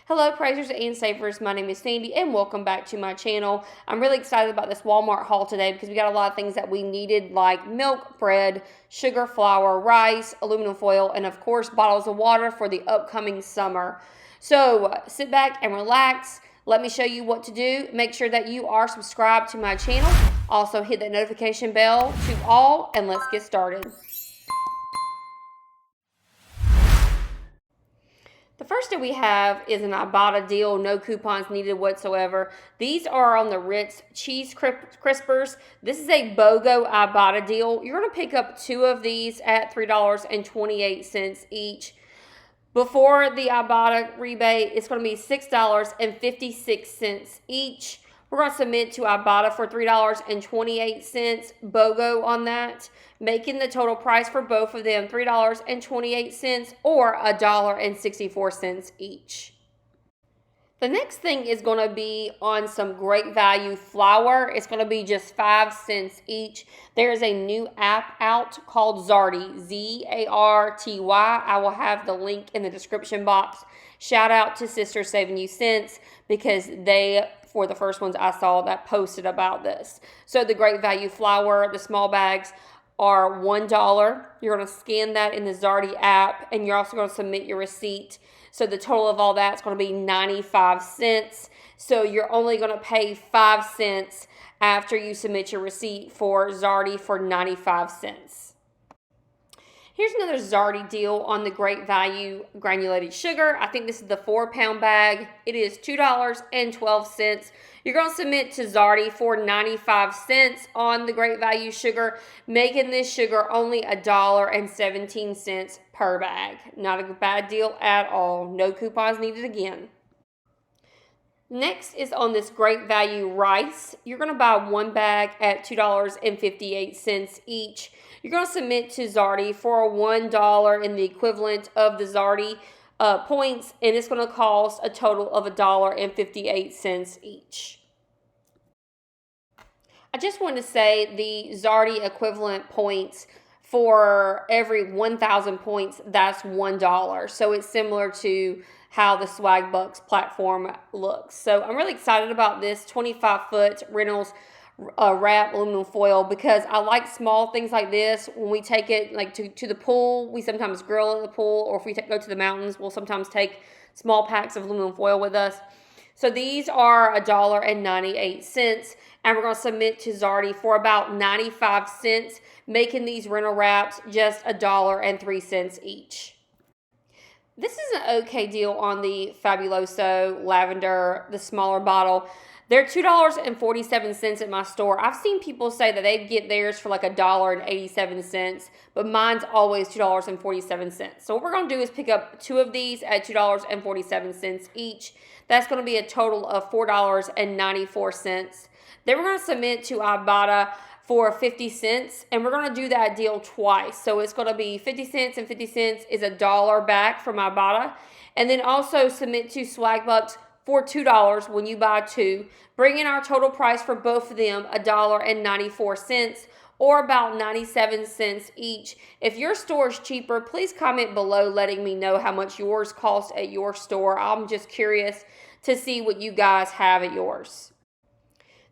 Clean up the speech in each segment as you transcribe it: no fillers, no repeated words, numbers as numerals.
Hello praisers and savers, my name is Sandy and welcome back to my channel. I'm really excited about this Walmart haul today because we got a lot of things that we needed like milk, bread, sugar, flour, rice, aluminum foil, and of course bottles of water for the upcoming summer. So sit back and relax. Let me show you what to do. Make sure that you are subscribed to my channel. Also hit that notification bell to all and let's get started. The first that we have is an IBOTTA deal, no coupons needed whatsoever. These are on the Ritz cheese crispers. This is a BOGO IBOTTA deal. You're going to pick up 2 of these at $3.28 each. Before the IBOTTA rebate, it's going to be $6.56 each. We're going to submit to IBOTTA for $3.28 BOGO on that, making the total price for both of them $3.28 or $1.64 each. The next thing is going to be on some great value flour. It's going to be just 5 cents each. There is a new app out called Zarty, Z-A-R-T-Y. I will have the link in the description box. Shout out to Sister Saving You Cents because they for the first ones I saw that posted about this. So the great value flour, the small bags are $1. You're going to scan that in the Zarty app and you're also going to submit your receipt. So the total of all that is going to be 95 cents. So you're only going to pay 5 cents after you submit your receipt for Zarty for 95 cents. Here's another Zarty deal on the great value granulated sugar. I think this is the 4-pound bag. It is $2.12. You're going to submit to Zarty for 95 cents on the great value sugar, making this sugar only $1.17 per bag. Not a bad deal at all. No coupons needed again. Next is on this great value rice. You're going to buy 1 bag at $2.58 each. You're going to submit to Zarty for $1 in the equivalent of the Zarty points, and it's going to cost a total of $1.58 each. I just want to say the Zarty equivalent points for every 1,000 points, that's $1. So it's similar to how the Swagbucks platform looks. So I'm really excited about this 25-foot Reynolds wrap aluminum foil because I like small things like this. When we take it like to the pool, we sometimes grill at the pool, or if we go to the mountains, we'll sometimes take small packs of aluminum foil with us. So these are $1.98, and we're going to submit to Zarty for about 95 cents, making these rental wraps just $1.03 each. This is an okay deal on the Fabuloso Lavender, the smaller bottle. They're $2.47 at my store. I've seen people say that they get theirs for like $1.87, but mine's always $2.47. So what we're going to do is pick up 2 of these at $2.47 each. That's going to be a total of $4.94. Then we're going to submit to IBOTTA for 50 cents, and we're going to do that deal twice. So it's going to be 50 cents and 50 cents is $1 back from IBOTTA. And then also submit to Swagbucks for $2 when you buy 2, bringing our total price for both of them $1.94 or about 97 cents each. If your store is cheaper, please comment below letting me know how much yours cost at your store. I'm just curious to see what you guys have at yours.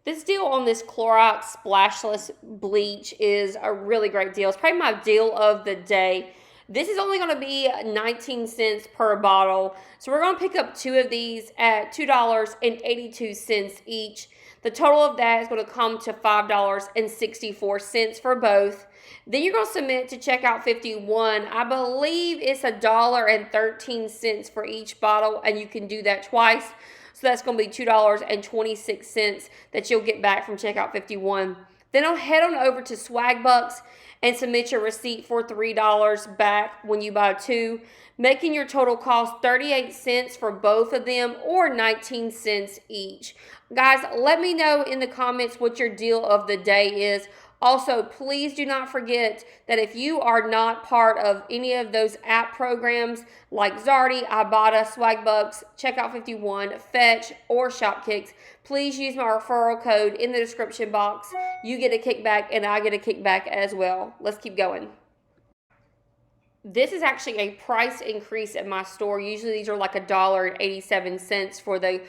This deal on this Clorox Splashless Bleach is a really great deal. It's probably my deal of the day. This is only going to be 19 cents per bottle. So we're going to pick up 2 of these at $2.82 each. The total of that is going to come to $5.64 for both. Then you're going to submit to Checkout51. I believe it's $1.13 for each bottle, and you can do that twice. So that's going to be $2.26 that you'll get back from Checkout51. Then I'll head on over to Swagbucks and submit your receipt for $3 back when you buy 2, making your total cost 38 cents for both of them or 19 cents each. Guys, let me know in the comments what your deal of the day is. Also, please do not forget that if you are not part of any of those app programs like Zarty, IBOTTA, Swagbucks, Checkout51, Fetch, or Shopkick, please use my referral code in the description box. You get a kickback and I get a kickback as well. Let's keep going. This is actually a price increase at my store. Usually these are like $1.87 for the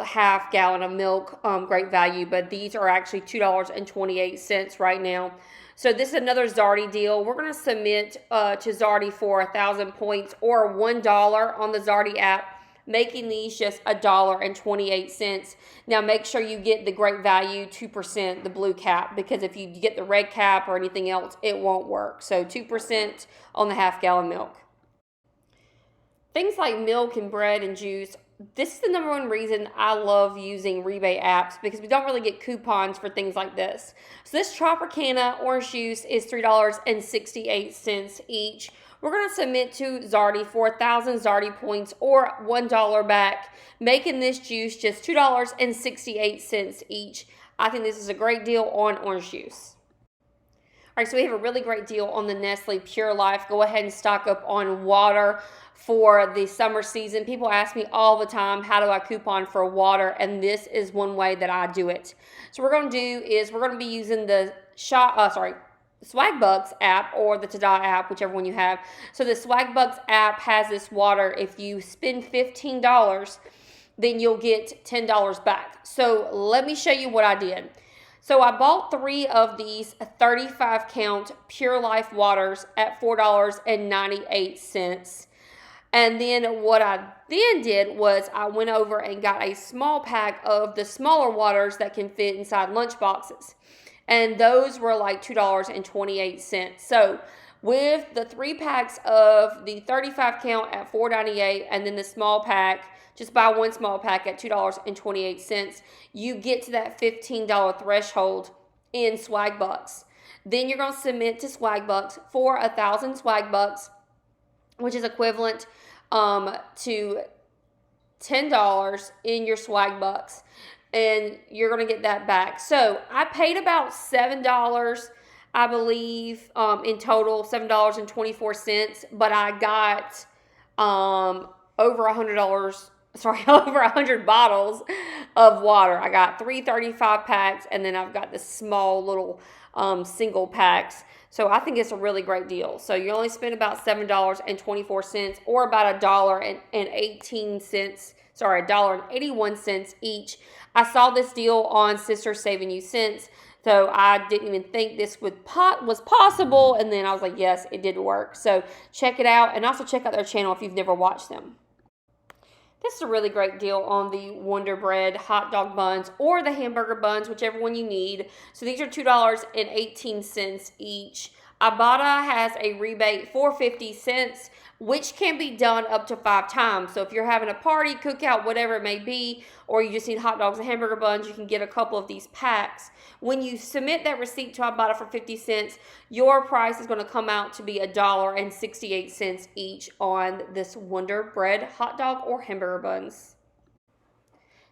half gallon of milk, great value, but these are actually $2.28 right now. So this is another Zarty deal. We're going to submit to Zarty for 1,000 points or $1 on the Zarty app, making these just $1.28. Now make sure you get the great value 2%, the blue cap, because if you get the red cap or anything else, it won't work. So 2% on the half gallon milk. Things like milk and bread and juice, this is the number one reason I love using rebate apps, because we don't really get coupons for things like this. So this Tropicana orange juice is $3.68 each. We're going to submit to Zarty for 1,000 Zarty points or $1 back, making this juice just $2.68 each. I think this is a great deal on orange juice. All right, so we have a really great deal on the Nestle Pure Life. Go ahead and stock up on water for the summer season. People ask me all the time, how do I coupon for water? And this is one way that I do it. So what we're going to do is we're going to be using the Swagbucks app or the Tada app, whichever one you have. So the Swagbucks app has this water. If you spend $15, then you'll get $10 back. So let me show you what I did. So I bought 3 of these 35 count Pure Life waters at $4.98. And then what I then did was I went over and got a small pack of the smaller waters that can fit inside lunch boxes. And those were like $2.28. So with the 3 packs of the 35 count at $4.98 and then the small pack, just buy 1 small pack at $2.28, you get to that $15 threshold in Swagbucks. Then you're going to submit to Swagbucks for 1,000 Swagbucks, which is equivalent to $10 in your Swagbucks, and you're going to get that back. So I paid about $7, I believe, in total, $7.24, but I got over $100, over 100 bottles of water. I got 3 35 packs, and then I've got the small little single packs. So I think it's a really great deal. So you only spend about $7.24 or about $1.81 each. I saw this deal on Sister Saving You Cents, so I didn't even think this was possible, and then I was like, yes, it did work. So check it out, and also check out their channel if you've never watched them. This is a really great deal on the Wonder Bread hot dog buns or the hamburger buns, whichever one you need. So these are $2.18 each. IBOTTA has a rebate for 50 cents, which can be done up to 5 times. So if you're having a party, cookout, whatever it may be, or you just need hot dogs and hamburger buns, you can get a couple of these packs. When you submit that receipt to IBOTTA for 50 cents, your price is going to come out to be $1.68 each on this Wonder Bread hot dog or hamburger buns.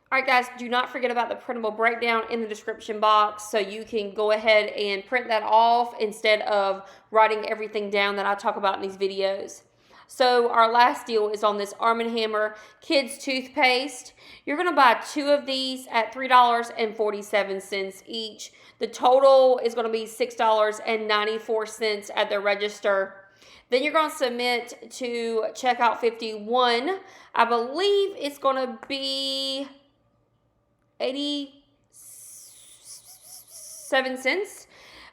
All right, guys, do not forget about the printable breakdown in the description box, so you can go ahead and print that off instead of writing everything down that I talk about in these videos. So our last deal is on this Arm & Hammer Kids Toothpaste. You're going to buy 2 of these at $3.47 each. The total is going to be $6.94 at the register. Then you're going to submit to Checkout51. I believe it's going to be 87 cents.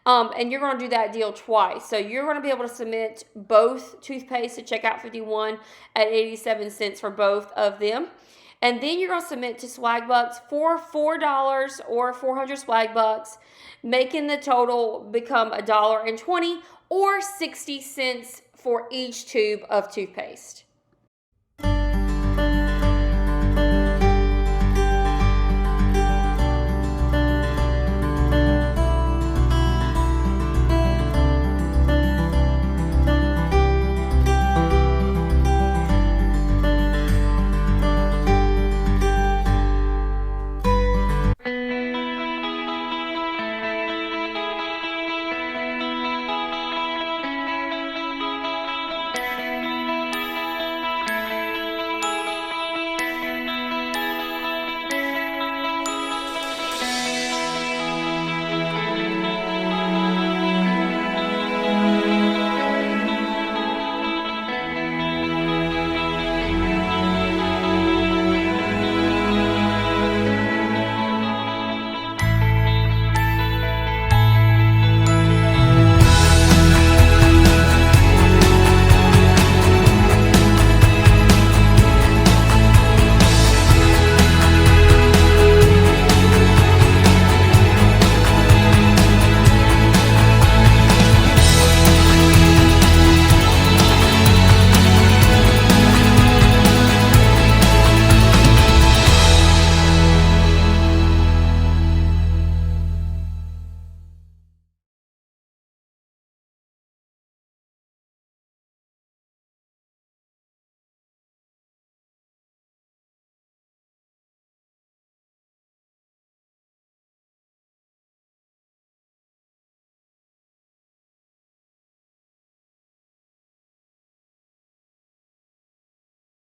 And you're going to do that deal twice. So you're going to be able to submit both toothpaste to Checkout51 at 87 cents for both of them. And then you're going to submit to Swagbucks for $4 or 400 Swagbucks, making the total become $1.20 or 60 cents for each tube of toothpaste.